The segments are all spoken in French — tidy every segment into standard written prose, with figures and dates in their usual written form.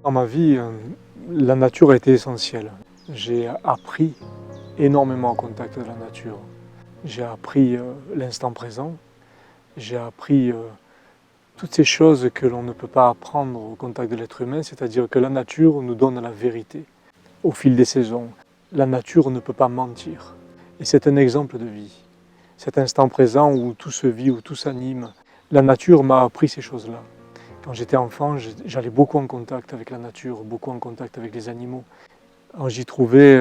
Dans ma vie, la nature a été essentielle. J'ai appris énormément au contact de la nature. J'ai appris l'instant présent, j'ai appris toutes ces choses que l'on ne peut pas apprendre au contact de l'être humain, c'est-à-dire que la nature nous donne la vérité au fil des saisons. La nature ne peut pas mentir. Et c'est un exemple de vie. Cet instant présent où tout se vit, où tout s'anime, la nature m'a appris ces choses-là. Quand j'étais enfant, j'allais beaucoup en contact avec la nature, beaucoup en contact avec les animaux. J'y trouvais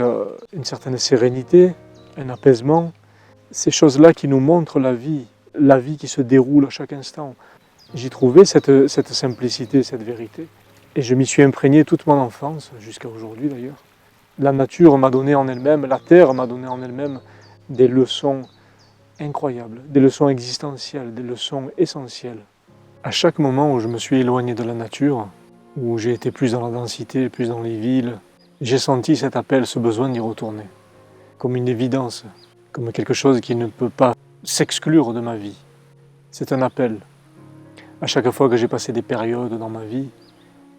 une certaine sérénité, un apaisement. Ces choses-là qui nous montrent la vie qui se déroule à chaque instant. J'y trouvais cette simplicité, cette vérité. Et je m'y suis imprégné toute mon enfance, jusqu'à aujourd'hui d'ailleurs. La nature m'a donné en elle-même, la terre m'a donné en elle-même des leçons incroyables, des leçons existentielles, des leçons essentielles. À chaque moment où je me suis éloigné de la nature, où j'ai été plus dans la densité, plus dans les villes, j'ai senti cet appel, ce besoin d'y retourner, comme une évidence, comme quelque chose qui ne peut pas s'exclure de ma vie. C'est un appel. À chaque fois que j'ai passé des périodes dans ma vie,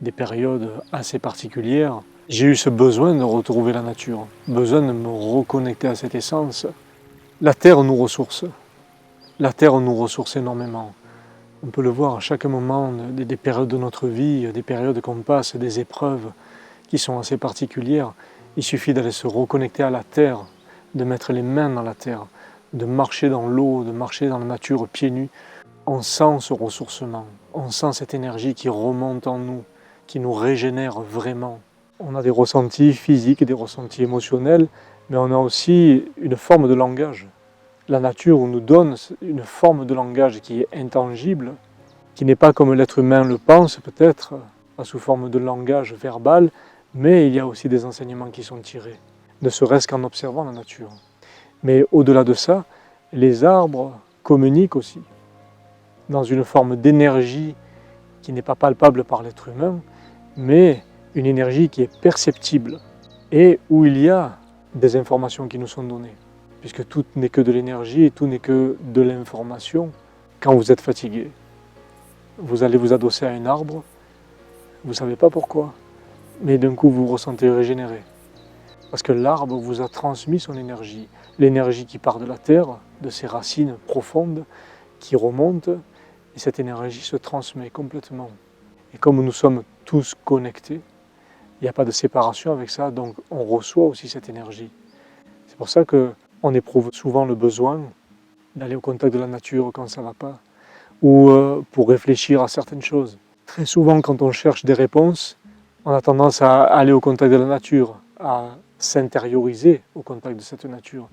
des périodes assez particulières, j'ai eu ce besoin de retrouver la nature, besoin de me reconnecter à cette essence. La terre nous ressource. La terre nous ressource énormément. On peut le voir à chaque moment des périodes de notre vie, des périodes qu'on passe, des épreuves qui sont assez particulières. Il suffit d'aller se reconnecter à la terre, de mettre les mains dans la terre, de marcher dans l'eau, de marcher dans la nature pieds nus. On sent ce ressourcement, on sent cette énergie qui remonte en nous, qui nous régénère vraiment. On a des ressentis physiques, des ressentis émotionnels, mais on a aussi une forme de langage. La nature nous donne une forme de langage qui est intangible, qui n'est pas comme l'être humain le pense peut-être, pas sous forme de langage verbal, mais il y a aussi des enseignements qui sont tirés, ne serait-ce qu'en observant la nature. Mais au-delà de ça, les arbres communiquent aussi, dans une forme d'énergie qui n'est pas palpable par l'être humain, mais une énergie qui est perceptible et où il y a des informations qui nous sont données. Puisque tout n'est que de l'énergie et tout n'est que de l'information. Quand vous êtes fatigué, vous allez vous adosser à un arbre, vous ne savez pas pourquoi, mais d'un coup vous vous ressentez régénéré. Parce que l'arbre vous a transmis son énergie, l'énergie qui part de la terre, de ses racines profondes, qui remonte, et cette énergie se transmet complètement. Et comme nous sommes tous connectés, il n'y a pas de séparation avec ça, donc on reçoit aussi cette énergie. C'est pour ça qu'on éprouve souvent le besoin d'aller au contact de la nature quand ça ne va pas, ou pour réfléchir à certaines choses. Très souvent, quand on cherche des réponses, on a tendance à aller au contact de la nature, à s'intérioriser au contact de cette nature.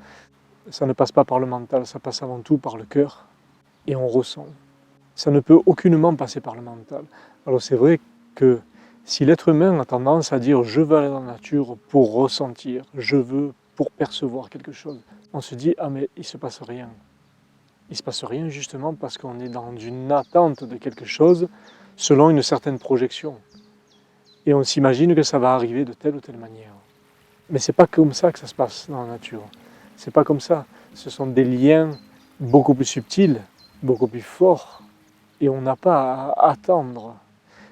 Ça ne passe pas par le mental, ça passe avant tout par le cœur, et on ressent. Ça ne peut aucunement passer par le mental. Alors c'est vrai que si l'être humain a tendance à dire « je veux aller dans la nature pour ressentir, je veux pour percevoir quelque chose », on se dit « ah mais il ne se passe rien ». Il ne se passe rien justement parce qu'on est dans une attente de quelque chose selon une certaine projection. Et on s'imagine que ça va arriver de telle ou telle manière. Mais ce n'est pas comme ça que ça se passe dans la nature. Ce n'est pas comme ça. Ce sont des liens beaucoup plus subtils, beaucoup plus forts. Et on n'a pas à attendre.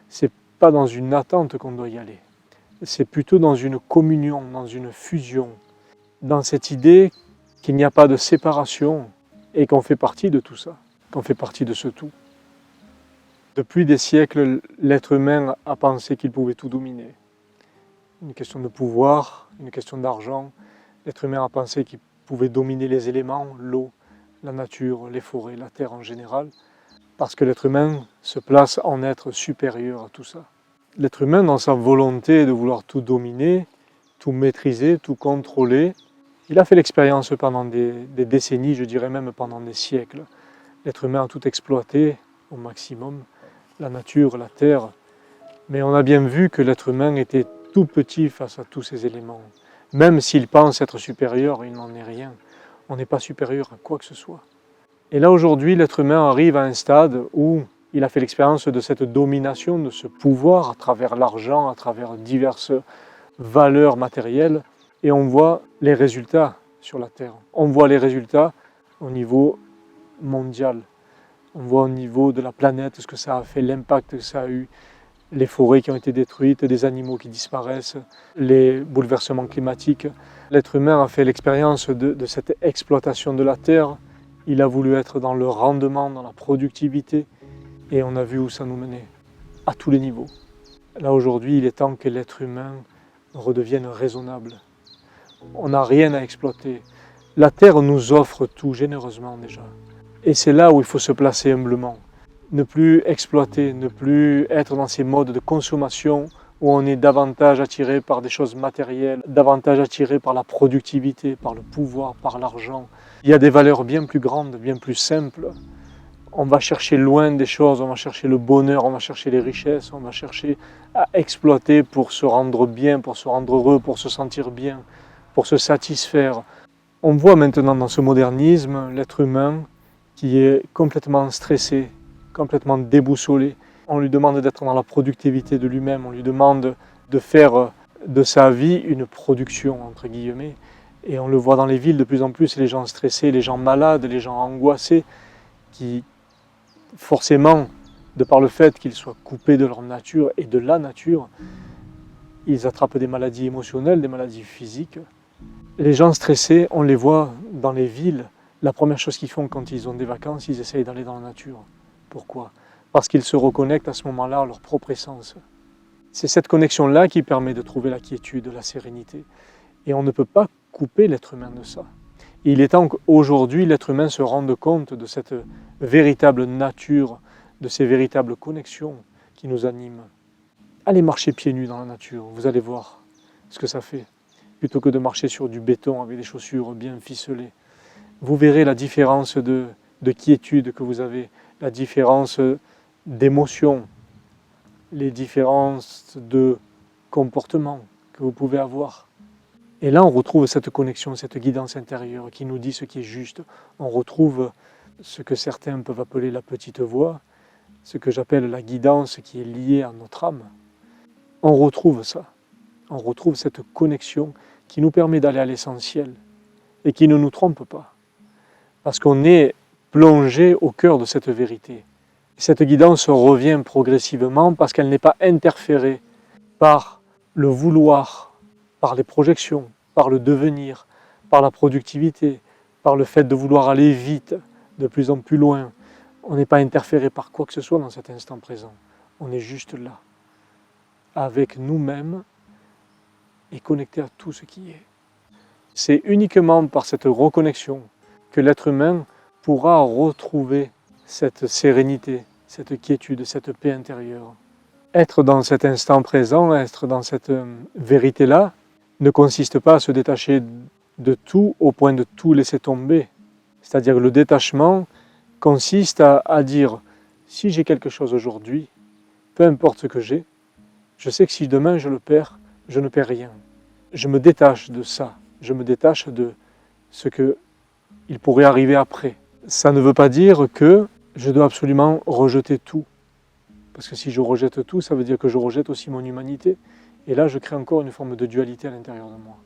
C'est pas dans une attente qu'on doit y aller. C'est plutôt dans une communion, dans une fusion, dans cette idée qu'il n'y a pas de séparation et qu'on fait partie de tout ça, qu'on fait partie de ce tout. Depuis des siècles, l'être humain a pensé qu'il pouvait tout dominer. Une question de pouvoir, une question d'argent. L'être humain a pensé qu'il pouvait dominer les éléments, l'eau, la nature, les forêts, la terre en général, parce que l'être humain se place en être supérieur à tout ça. L'être humain, dans sa volonté de vouloir tout dominer, tout maîtriser, tout contrôler, il a fait l'expérience pendant des décennies, je dirais même pendant des siècles. L'être humain a tout exploité au maximum, la nature, la terre, mais on a bien vu que l'être humain était tout petit face à tous ces éléments. Même s'il pense être supérieur, il n'en est rien. On n'est pas supérieur à quoi que ce soit. Et là aujourd'hui, l'être humain arrive à un stade où il a fait l'expérience de cette domination, de ce pouvoir à travers l'argent, à travers diverses valeurs matérielles, et on voit les résultats sur la Terre. On voit les résultats au niveau mondial. On voit au niveau de la planète ce que ça a fait, l'impact que ça a eu, les forêts qui ont été détruites, des animaux qui disparaissent, les bouleversements climatiques. L'être humain a fait l'expérience de cette exploitation de la terre. Il a voulu être dans le rendement, dans la productivité, et on a vu où ça nous menait, à tous les niveaux. Là aujourd'hui, il est temps que l'être humain redevienne raisonnable. On n'a rien à exploiter. La terre nous offre tout généreusement déjà. Et c'est là où il faut se placer humblement. Ne plus exploiter, ne plus être dans ces modes de consommation où on est davantage attiré par des choses matérielles, davantage attiré par la productivité, par le pouvoir, par l'argent. Il y a des valeurs bien plus grandes, bien plus simples. On va chercher loin des choses, on va chercher le bonheur, on va chercher les richesses, on va chercher à exploiter pour se rendre bien, pour se rendre heureux, pour se sentir bien, pour se satisfaire. On voit maintenant dans ce modernisme l'être humain qui est complètement stressé, complètement déboussolé. On lui demande d'être dans la productivité de lui-même, on lui demande de faire de sa vie une production, entre guillemets. Et on le voit dans les villes de plus en plus, les gens stressés, les gens malades, les gens angoissés, qui forcément, de par le fait qu'ils soient coupés de leur nature et de la nature, ils attrapent des maladies émotionnelles, des maladies physiques. Les gens stressés, on les voit dans les villes, la première chose qu'ils font quand ils ont des vacances, ils essayent d'aller dans la nature. Pourquoi ? Parce qu'ils se reconnectent à ce moment-là à leur propre essence. C'est cette connexion-là qui permet de trouver la quiétude, la sérénité. Et on ne peut pas couper l'être humain de ça. Et il est temps qu'aujourd'hui, l'être humain se rende compte de cette véritable nature, de ces véritables connexions qui nous animent. Allez marcher pieds nus dans la nature, vous allez voir ce que ça fait, plutôt que de marcher sur du béton avec des chaussures bien ficelées. Vous verrez la différence de quiétude que vous avez, la différence d'émotion, les différences de comportement que vous pouvez avoir. Et là, on retrouve cette connexion, cette guidance intérieure qui nous dit ce qui est juste. On retrouve ce que certains peuvent appeler la petite voix, ce que j'appelle la guidance qui est liée à notre âme. On retrouve ça. On retrouve cette connexion qui nous permet d'aller à l'essentiel et qui ne nous trompe pas. Parce qu'on est plongé au cœur de cette vérité. Cette guidance revient progressivement parce qu'elle n'est pas interférée par le vouloir, par les projections, par le devenir, par la productivité, par le fait de vouloir aller vite, de plus en plus loin. On n'est pas interféré par quoi que ce soit dans cet instant présent. On est juste là, avec nous-mêmes et connecté à tout ce qui est. C'est uniquement par cette reconnexion que l'être humain pourra retrouver cette sérénité, cette quiétude, cette paix intérieure. Être dans cet instant présent, être dans cette vérité-là, ne consiste pas à se détacher de tout au point de tout laisser tomber. C'est-à-dire que le détachement consiste à dire, si j'ai quelque chose aujourd'hui, peu importe ce que j'ai, je sais que si demain je le perds, je ne perds rien. Je me détache de ça, je me détache de ce qu'il pourrait arriver après. Ça ne veut pas dire que je dois absolument rejeter tout. Parce que si je rejette tout, ça veut dire que je rejette aussi mon humanité. Et là, je crée encore une forme de dualité à l'intérieur de moi.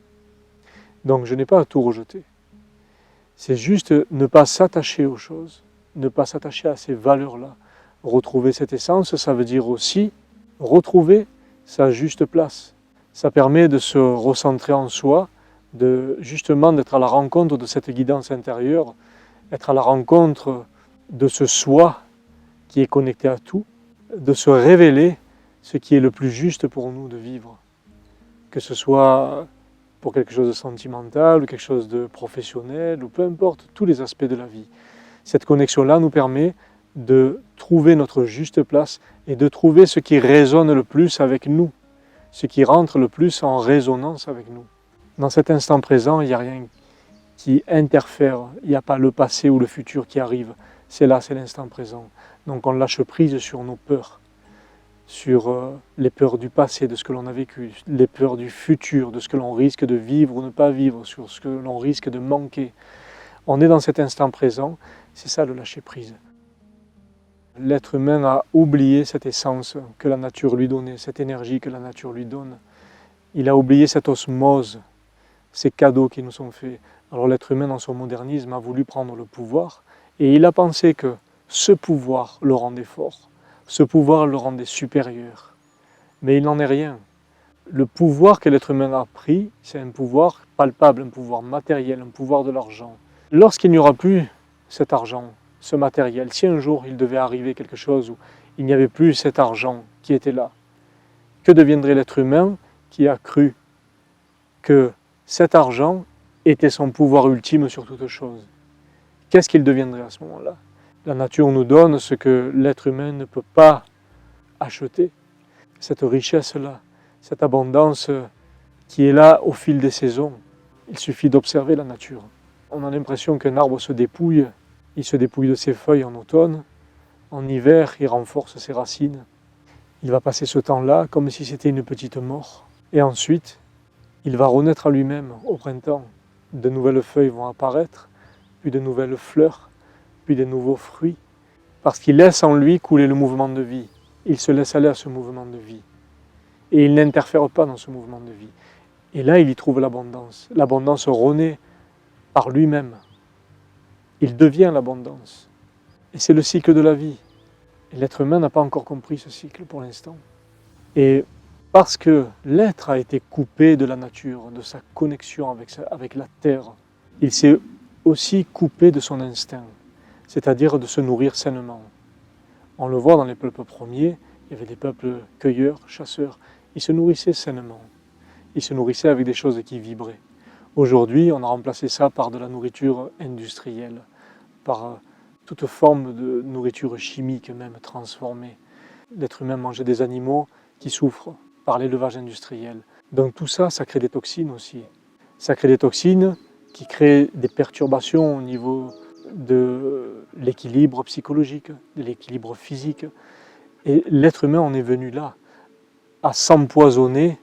Donc je n'ai pas à tout rejeter. C'est juste ne pas s'attacher aux choses, ne pas s'attacher à ces valeurs-là. Retrouver cette essence, ça veut dire aussi retrouver sa juste place. Ça permet de se recentrer en soi, justement d'être à la rencontre de cette guidance intérieure, être à la rencontre de ce soi qui est connecté à tout, de se révéler ce qui est le plus juste pour nous de vivre. Que ce soit pour quelque chose de sentimental ou quelque chose de professionnel, ou peu importe, tous les aspects de la vie. Cette connexion-là nous permet de trouver notre juste place et de trouver ce qui résonne le plus avec nous, ce qui rentre le plus en résonance avec nous. Dans cet instant présent, il n'y a rien qui interfère, il n'y a pas le passé ou le futur qui arrive. C'est là, c'est l'instant présent. Donc on lâche prise sur nos peurs, sur les peurs du passé, de ce que l'on a vécu, les peurs du futur, de ce que l'on risque de vivre ou ne pas vivre, sur ce que l'on risque de manquer. On est dans cet instant présent, c'est ça le lâcher prise. L'être humain a oublié cette essence que la nature lui donnait, cette énergie que la nature lui donne. Il a oublié cette osmose, ces cadeaux qui nous sont faits. Alors l'être humain, dans son modernisme, a voulu prendre le pouvoir et il a pensé que ce pouvoir le rendait fort, ce pouvoir le rendait supérieur. mais il n'en est rien. Le pouvoir que l'être humain a pris, c'est un pouvoir palpable, un pouvoir matériel, un pouvoir de l'argent. Lorsqu'il n'y aura plus cet argent, ce matériel, si un jour il devait arriver quelque chose où il n'y avait plus cet argent qui était là, que deviendrait l'être humain qui a cru que cet argent était son pouvoir ultime sur toute chose? Qu'est-ce qu'il deviendrait à ce moment-là? La nature nous donne ce que l'être humain ne peut pas acheter, cette richesse-là, cette abondance qui est là au fil des saisons. Il suffit d'observer la nature. On a l'impression qu'un arbre se dépouille, il se dépouille de ses feuilles en automne, en hiver il renforce ses racines. Il va passer ce temps-là comme si c'était une petite mort. Et ensuite, il va renaître à lui-même au printemps. De nouvelles feuilles vont apparaître, puis de nouvelles fleurs, puis de nouveaux fruits, parce qu'il laisse en lui couler le mouvement de vie. Il se laisse aller à ce mouvement de vie. Et il n'interfère pas dans ce mouvement de vie. Et là, il y trouve l'abondance. L'abondance renaît par lui-même. Il devient l'abondance. Et c'est le cycle de la vie. Et l'être humain n'a pas encore compris ce cycle pour l'instant. Et parce que l'être a été coupé de la nature, de sa connexion avec la terre, il s'est aussi coupé de son instinct, c'est-à-dire de se nourrir sainement. On le voit dans les peuples premiers, il y avait des peuples cueilleurs, chasseurs, ils se nourrissaient sainement. Ils se nourrissaient avec des choses qui vibraient. Aujourd'hui, on a remplacé ça par de la nourriture industrielle, par toute forme de nourriture chimique même transformée. L'être humain mangeait des animaux qui souffrent par l'élevage industriel. Donc tout ça, ça crée des toxines aussi. Ça crée des toxines qui créent des perturbations au niveau de l'équilibre psychologique, de l'équilibre physique. Et l'être humain en est venu là, à s'empoisonner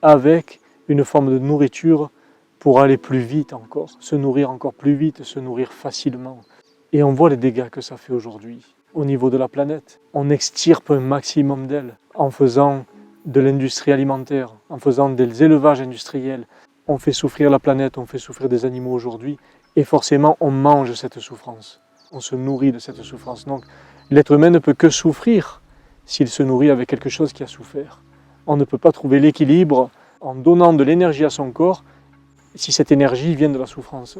avec une forme de nourriture pour aller plus vite encore, se nourrir encore plus vite, se nourrir facilement. Et on voit les dégâts que ça fait aujourd'hui au niveau de la planète. On extirpe un maximum d'elle en faisant de l'industrie alimentaire, en faisant des élevages industriels. On fait souffrir la planète, on fait souffrir des animaux aujourd'hui, et forcément on mange cette souffrance. On se nourrit de cette souffrance. Donc l'être humain ne peut que souffrir s'il se nourrit avec quelque chose qui a souffert. On ne peut pas trouver l'équilibre en donnant de l'énergie à son corps si cette énergie vient de la souffrance.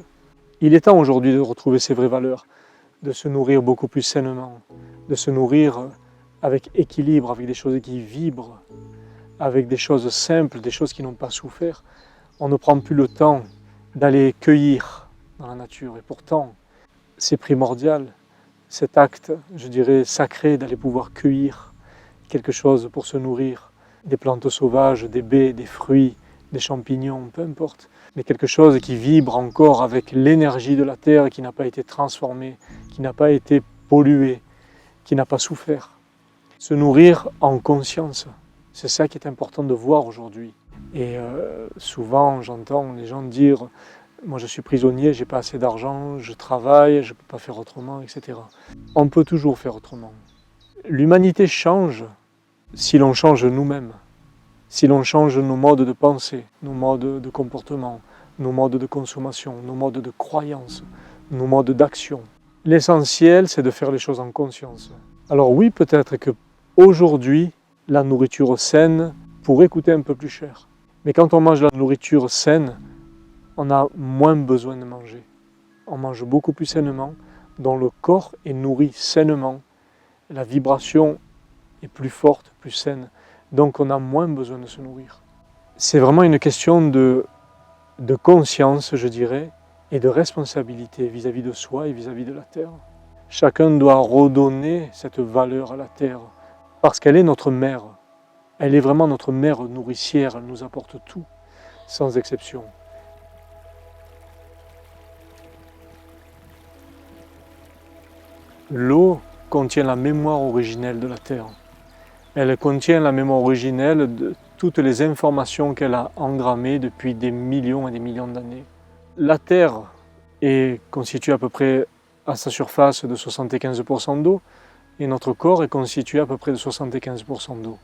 Il est temps aujourd'hui de retrouver ses vraies valeurs, de se nourrir beaucoup plus sainement, de se nourrir avec équilibre, avec des choses qui vibrent, avec des choses simples, des choses qui n'ont pas souffert. On ne prend plus le temps d'aller cueillir dans la nature. Et pourtant, c'est primordial, cet acte, je dirais, sacré, d'aller pouvoir cueillir quelque chose pour se nourrir, des plantes sauvages, des baies, des fruits, des champignons, peu importe, mais quelque chose qui vibre encore avec l'énergie de la terre, qui n'a pas été transformée, qui n'a pas été polluée, qui n'a pas souffert. Se nourrir en conscience, c'est ça qui est important de voir aujourd'hui. Et souvent, j'entends les gens dire « moi je suis prisonnier, j'ai pas assez d'argent, je travaille, je peux pas faire autrement, etc. » On peut toujours faire autrement. L'humanité change si l'on change nous-mêmes, si l'on change nos modes de pensée, nos modes de comportement, nos modes de consommation, nos modes de croyance, nos modes d'action. L'essentiel, c'est de faire les choses en conscience. Alors oui, peut-être que aujourd'hui, la nourriture saine pourrait coûter un peu plus cher. Mais quand on mange la nourriture saine, on a moins besoin de manger. On mange beaucoup plus sainement, dont le corps est nourri sainement. La vibration est plus forte, plus saine. Donc on a moins besoin de se nourrir. C'est vraiment une question de conscience, je dirais, et de responsabilité vis-à-vis de soi et vis-à-vis de la terre. Chacun doit redonner cette valeur à la terre, parce qu'elle est notre mère. Elle est vraiment notre mère nourricière, elle nous apporte tout, sans exception. L'eau contient la mémoire originelle de la terre. Elle contient la mémoire originelle de toutes les informations qu'elle a engrammées depuis des millions et des millions d'années. La Terre est constituée à peu près à sa surface de 75% d'eau et notre corps est constitué à peu près de 75% d'eau.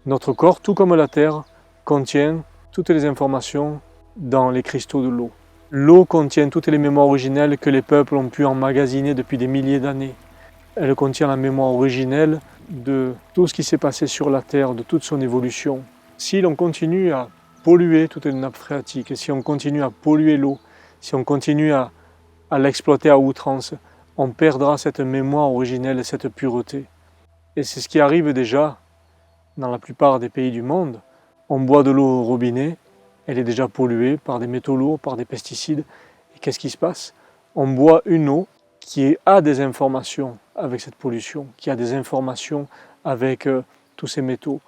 Notre corps, tout comme la Terre, contient toutes les informations dans les cristaux de l'eau. L'eau contient toutes les mémoires originelles que les peuples ont pu emmagasiner depuis des milliers d'années. Elle contient la mémoire originelle de tout ce qui s'est passé sur la Terre, de toute son évolution, si l'on continue à polluer toutes les nappes phréatiques, si on continue à polluer l'eau, si on continue à l'exploiter à outrance, on perdra cette mémoire originelle et cette pureté. Et c'est ce qui arrive déjà dans la plupart des pays du monde. On boit de l'eau au robinet, elle est déjà polluée par des métaux lourds, par des pesticides. Et qu'est-ce qui se passe? On boit une eau qui a des informations avec cette pollution, qui a des informations avec tous ces métaux.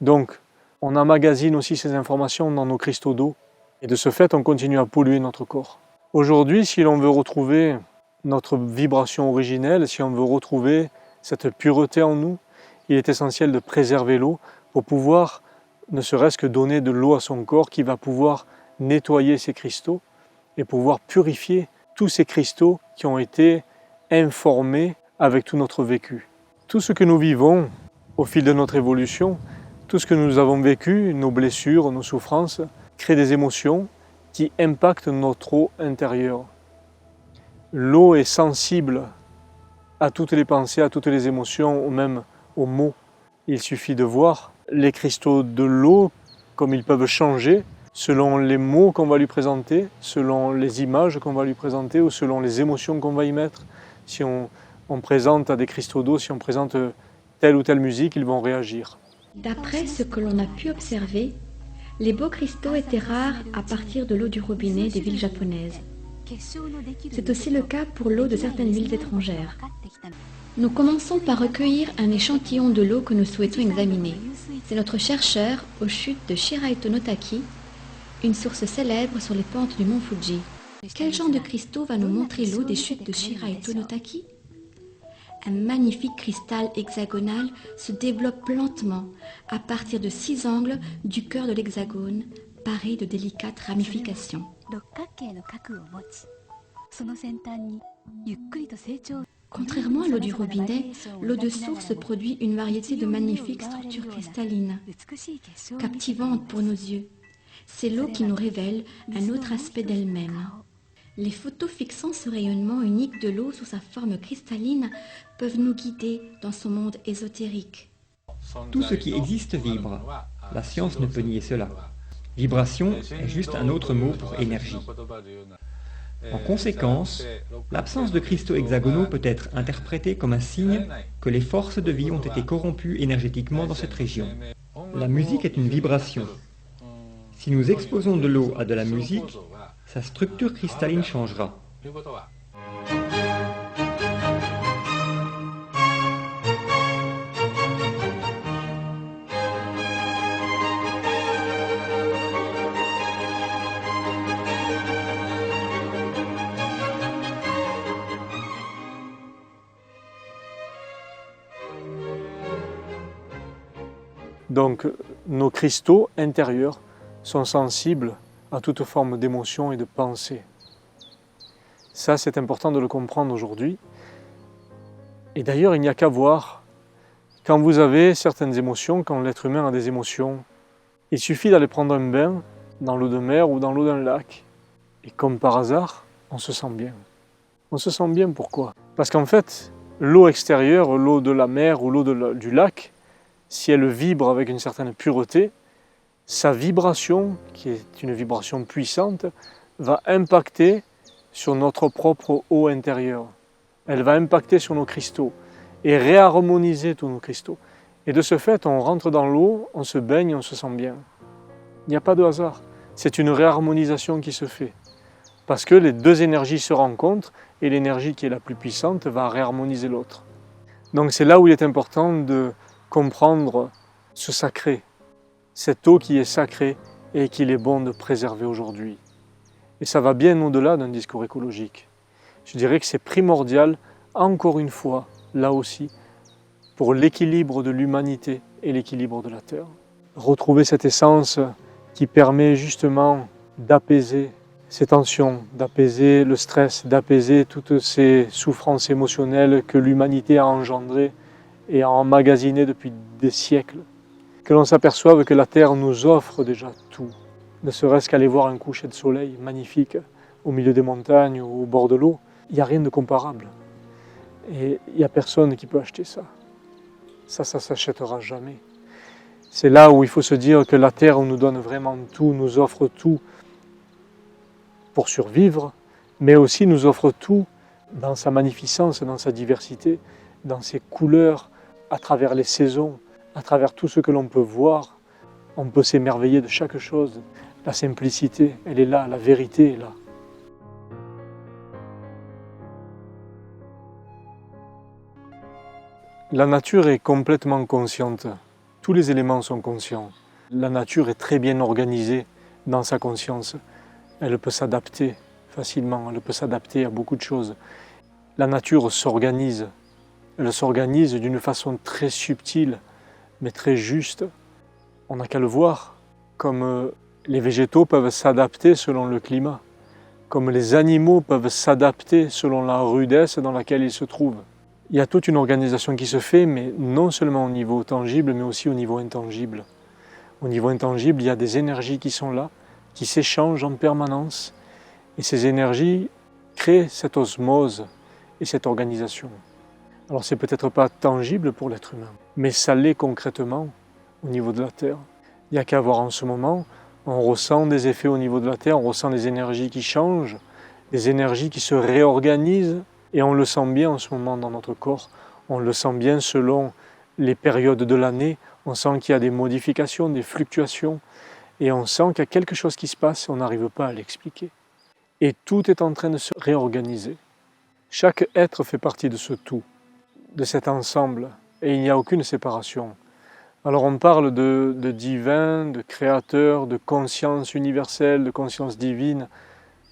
Donc, on emmagasine aussi ces informations dans nos cristaux d'eau. Et de ce fait, on continue à polluer notre corps. Aujourd'hui, si l'on veut retrouver notre vibration originelle, si on veut retrouver cette pureté en nous, il est essentiel de préserver l'eau pour pouvoir ne serait-ce que donner de l'eau à son corps qui va pouvoir nettoyer ces cristaux et pouvoir purifier tous ces cristaux qui ont été informés avec tout notre vécu. Tout ce que nous vivons au fil de notre évolution, tout ce que nous avons vécu, nos blessures, nos souffrances, crée des émotions qui impactent notre eau intérieure. L'eau est sensible à toutes les pensées, à toutes les émotions, ou même aux mots. Il suffit de voir les cristaux de l'eau comme ils peuvent changer selon les mots qu'on va lui présenter, selon les images qu'on va lui présenter ou selon les émotions qu'on va y mettre. Si on présente à des cristaux d'eau, si on présente telle ou telle musique, ils vont réagir. D'après ce que l'on a pu observer, les beaux cristaux étaient rares à partir de l'eau du robinet des villes japonaises. C'est aussi le cas pour l'eau de certaines villes étrangères. Nous commençons par recueillir un échantillon de l'eau que nous souhaitons examiner. C'est notre chercheur aux chutes de Shiraito no Taki, une source célèbre sur les pentes du mont Fuji. Quel genre de cristaux va nous montrer l'eau des chutes de Shiraito no Taki? Un magnifique cristal hexagonal se développe lentement à partir de 6 angles du cœur de l'hexagone, paré de délicates ramifications. Contrairement à l'eau du robinet, l'eau de source produit une variété de magnifiques structures cristallines, captivantes pour nos yeux. C'est l'eau qui nous révèle un autre aspect d'elle-même. Les photos fixant ce rayonnement unique de l'eau sous sa forme cristalline peuvent nous guider dans son monde ésotérique. Tout ce qui existe vibre. La science ne peut nier cela. Vibration est juste un autre mot pour énergie. En conséquence, l'absence de cristaux hexagonaux peut être interprétée comme un signe que les forces de vie ont été corrompues énergétiquement dans cette région. La musique est une vibration. Si nous exposons de l'eau à de la musique, sa structure cristalline changera. Donc nos cristaux intérieurs sont sensibles à toute forme d'émotion et de pensée. Ça, c'est important de le comprendre aujourd'hui. Et d'ailleurs, il n'y a qu'à voir, quand vous avez certaines émotions, quand l'être humain a des émotions, il suffit d'aller prendre un bain dans l'eau de mer ou dans l'eau d'un lac. Et comme par hasard, on se sent bien. On se sent bien, pourquoi? Parce qu'en fait, l'eau extérieure, l'eau de la mer ou l'eau du lac, si elle vibre avec une certaine pureté, sa vibration, qui est une vibration puissante, va impacter sur notre propre eau intérieure. Elle va impacter sur nos cristaux et réharmoniser tous nos cristaux. Et de ce fait, on rentre dans l'eau, on se baigne, on se sent bien. Il n'y a pas de hasard. C'est une réharmonisation qui se fait. Parce que les deux énergies se rencontrent et l'énergie qui est la plus puissante va réharmoniser l'autre. Donc c'est là où il est important de comprendre ce sacré, cette eau qui est sacrée et qu'il est bon de préserver aujourd'hui. Et ça va bien au-delà d'un discours écologique. Je dirais que c'est primordial, encore une fois, là aussi, pour l'équilibre de l'humanité et l'équilibre de la Terre. Retrouver cette essence qui permet justement d'apaiser ces tensions, d'apaiser le stress, d'apaiser toutes ces souffrances émotionnelles que l'humanité a engendrées et a emmagasinées depuis des siècles. Que l'on s'aperçoive que la Terre nous offre déjà tout, ne serait-ce qu'aller voir un coucher de soleil magnifique au milieu des montagnes ou au bord de l'eau, il n'y a rien de comparable. Et il n'y a personne qui peut acheter ça. ça s'achètera jamais. C'est là où il faut se dire que la Terre nous donne vraiment tout, nous offre tout pour survivre, mais aussi nous offre tout dans sa magnificence, dans sa diversité, dans ses couleurs, à travers les saisons, à travers tout ce que l'on peut voir. On peut s'émerveiller de chaque chose. La simplicité, elle est là, la vérité est là. La nature est complètement consciente. Tous les éléments sont conscients. La nature est très bien organisée dans sa conscience. Elle peut s'adapter facilement, elle peut s'adapter à beaucoup de choses. La nature s'organise. Elle s'organise d'une façon très subtile, mais très juste. On n'a qu'à le voir, comme les végétaux peuvent s'adapter selon le climat, comme les animaux peuvent s'adapter selon la rudesse dans laquelle ils se trouvent. Il y a toute une organisation qui se fait, mais non seulement au niveau tangible, mais aussi au niveau intangible. Au niveau intangible, il y a des énergies qui sont là, qui s'échangent en permanence, et ces énergies créent cette osmose et cette organisation. Alors c'est peut-être pas tangible pour l'être humain, mais ça l'est concrètement au niveau de la Terre. Il n'y a qu'à voir en ce moment, on ressent des effets au niveau de la Terre, on ressent des énergies qui changent, des énergies qui se réorganisent, et on le sent bien en ce moment dans notre corps, on le sent bien selon les périodes de l'année, on sent qu'il y a des modifications, des fluctuations, et on sent qu'il y a quelque chose qui se passe et on n'arrive pas à l'expliquer. Et tout est en train de se réorganiser. Chaque être fait partie de ce tout, de cet ensemble, et il n'y a aucune séparation. Alors on parle de divin, de créateur, de conscience universelle, de conscience divine,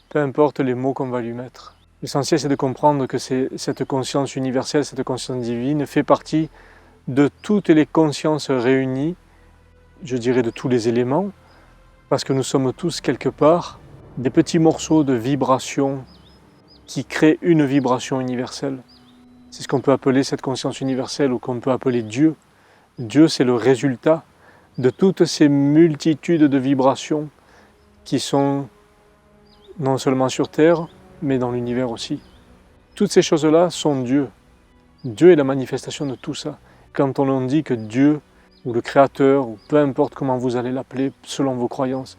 peu importe les mots qu'on va lui mettre. L'essentiel, c'est de comprendre que cette conscience universelle, cette conscience divine fait partie de toutes les consciences réunies, je dirais de tous les éléments, parce que nous sommes tous quelque part des petits morceaux de vibration qui créent une vibration universelle. C'est ce qu'on peut appeler cette conscience universelle ou qu'on peut appeler Dieu. Dieu, c'est le résultat de toutes ces multitudes de vibrations qui sont non seulement sur Terre, mais dans l'univers aussi. Toutes ces choses-là sont Dieu. Dieu est la manifestation de tout ça. Quand on dit que Dieu, ou le Créateur, ou peu importe comment vous allez l'appeler, selon vos croyances,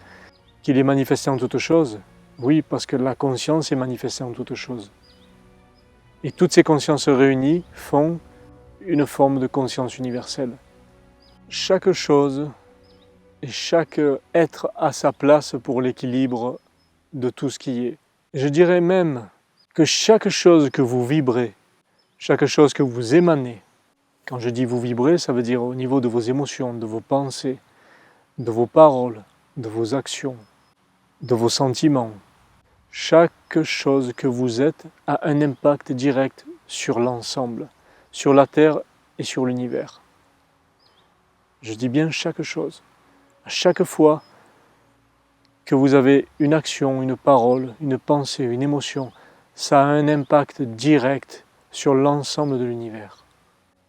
qu'il est manifesté en toutes choses, oui, parce que la conscience est manifestée en toutes choses. Et toutes ces consciences réunies font une forme de conscience universelle. Chaque chose et chaque être a sa place pour l'équilibre de tout ce qui est. Je dirais même que chaque chose que vous vibrez, chaque chose que vous émanez, quand je dis vous vibrez, ça veut dire au niveau de vos émotions, de vos pensées, de vos paroles, de vos actions, de vos sentiments. Chaque chose que vous êtes a un impact direct sur l'ensemble, sur la Terre et sur l'univers. Je dis bien chaque chose. À chaque fois que vous avez une action, une parole, une pensée, une émotion, ça a un impact direct sur l'ensemble de l'univers.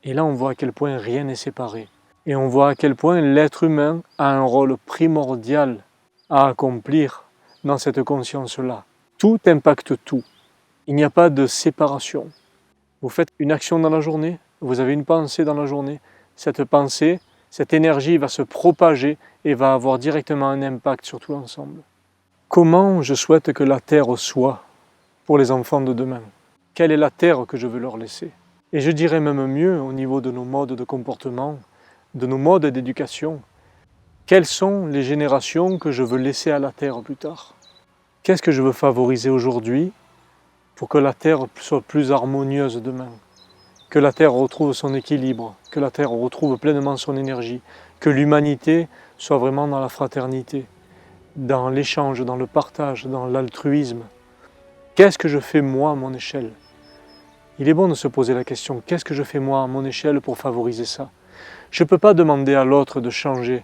Et là, on voit à quel point rien n'est séparé. Et on voit à quel point l'être humain a un rôle primordial à accomplir dans cette conscience-là. Tout impacte tout. Il n'y a pas de séparation. Vous faites une action dans la journée, vous avez une pensée dans la journée. Cette pensée, cette énergie va se propager et va avoir directement un impact sur tout l'ensemble. Comment je souhaite que la Terre soit pour les enfants de demain? Quelle est la Terre que je veux leur laisser? Et je dirais même mieux au niveau de nos modes de comportement, de nos modes d'éducation. Quelles sont les générations que je veux laisser à la Terre plus tard? Qu'est-ce que je veux favoriser aujourd'hui pour que la Terre soit plus harmonieuse demain? Que la Terre retrouve son équilibre, que la Terre retrouve pleinement son énergie, que l'humanité soit vraiment dans la fraternité, dans l'échange, dans le partage, dans l'altruisme. Qu'est-ce que je fais moi à mon échelle? Il est bon de se poser la question, qu'est-ce que je fais moi à mon échelle pour favoriser ça? Je ne peux pas demander à l'autre de changer,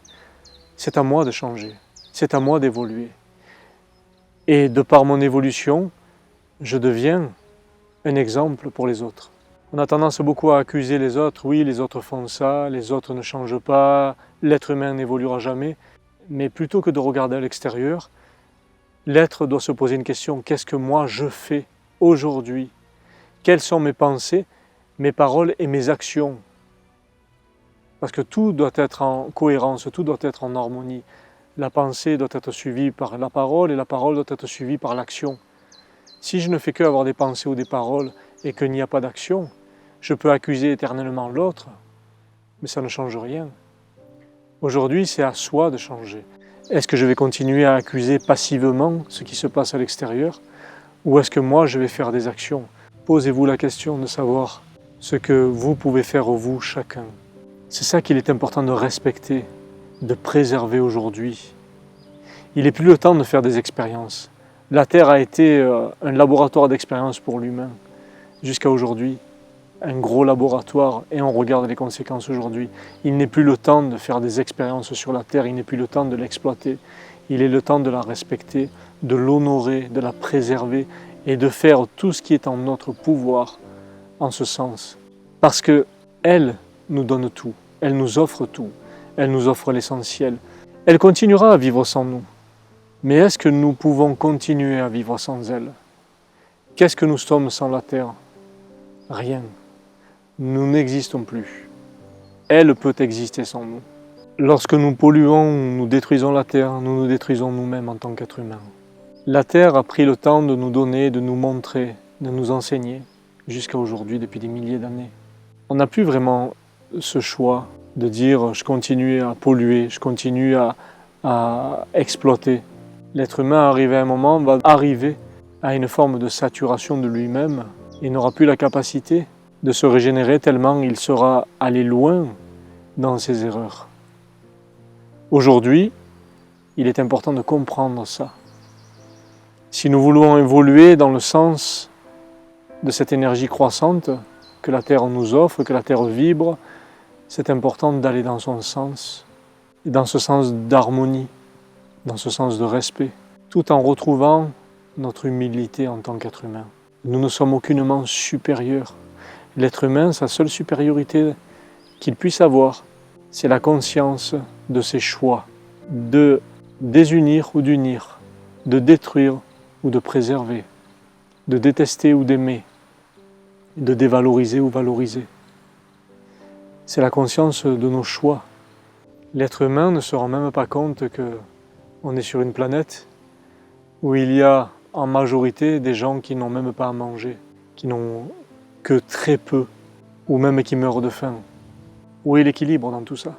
c'est à moi de changer, c'est à moi d'évoluer. Et de par mon évolution, je deviens un exemple pour les autres. On a tendance beaucoup à accuser les autres, oui, les autres font ça, les autres ne changent pas, l'être humain n'évoluera jamais. Mais plutôt que de regarder à l'extérieur, l'être doit se poser une question, qu'est-ce que moi je fais aujourd'hui? Quelles sont mes pensées, mes paroles et mes actions Parce que tout doit être en cohérence, tout doit être en harmonie. La pensée doit être suivie par la parole et la parole doit être suivie par l'action. Si je ne fais que avoir des pensées ou des paroles et qu'il n'y a pas d'action, je peux accuser éternellement l'autre, mais ça ne change rien. Aujourd'hui, c'est à soi de changer. Est-ce que je vais continuer à accuser passivement ce qui se passe à l'extérieur ou est-ce que moi je vais faire des actions? Posez-vous la question de savoir ce que vous pouvez faire vous chacun. C'est ça qu'il est important de respecter, de préserver aujourd'hui. Il n'est plus le temps de faire des expériences. La Terre a été un laboratoire d'expérience pour l'humain jusqu'à aujourd'hui. Un gros laboratoire et on regarde les conséquences aujourd'hui. Il n'est plus le temps de faire des expériences sur la Terre, il n'est plus le temps de l'exploiter. Il est le temps de la respecter, de l'honorer, de la préserver et de faire tout ce qui est en notre pouvoir en ce sens. Parce qu'elle nous donne tout, elle nous offre tout, elle nous offre l'essentiel. Elle continuera à vivre sans nous. Mais est-ce que nous pouvons continuer à vivre sans elle? Qu'est-ce que nous sommes sans la Terre? Rien. Nous n'existons plus. Elle peut exister sans nous. Lorsque nous polluons, nous détruisons la Terre, nous nous détruisons nous-mêmes en tant qu'êtres humains. La Terre a pris le temps de nous donner, de nous montrer, de nous enseigner, jusqu'à aujourd'hui, depuis des milliers d'années. On n'a plus vraiment ce choix de dire « je continue à polluer, je continue à exploiter ». L'être humain, arrivé à un moment, va arriver à une forme de saturation de lui-même et n'aura plus la capacité de se régénérer tellement il sera allé loin dans ses erreurs. Aujourd'hui, il est important de comprendre ça. Si nous voulons évoluer dans le sens de cette énergie croissante que la Terre nous offre, que la Terre vibre, c'est important d'aller dans son sens, et dans ce sens d'harmonie, dans ce sens de respect, tout en retrouvant notre humilité en tant qu'être humain. Nous ne sommes aucunement supérieurs. L'être humain, sa seule supériorité qu'il puisse avoir, c'est la conscience de ses choix, de désunir ou d'unir, de détruire ou de préserver, de détester ou d'aimer, de dévaloriser ou valoriser. C'est la conscience de nos choix. L'être humain ne se rend même pas compte qu'on est sur une planète où il y a en majorité des gens qui n'ont même pas à manger, qui n'ont que très peu, ou même qui meurent de faim. Où est l'équilibre dans tout ça?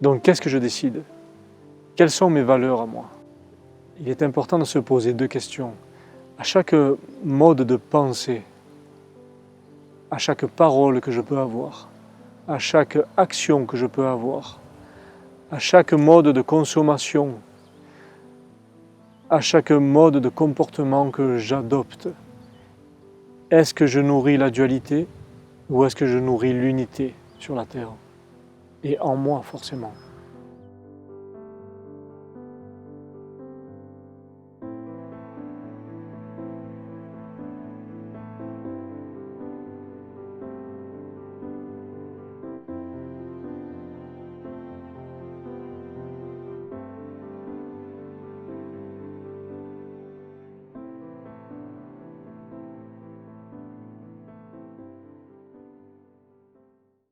Donc qu'est-ce que je décide? Quelles sont mes valeurs à moi? Il est important de se poser deux questions. À chaque mode de pensée, à chaque parole que je peux avoir, à chaque action que je peux avoir, à chaque mode de consommation, à chaque mode de comportement que j'adopte, est-ce que je nourris la dualité ou est-ce que je nourris l'unité sur la Terre? Et en moi, forcément.